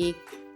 1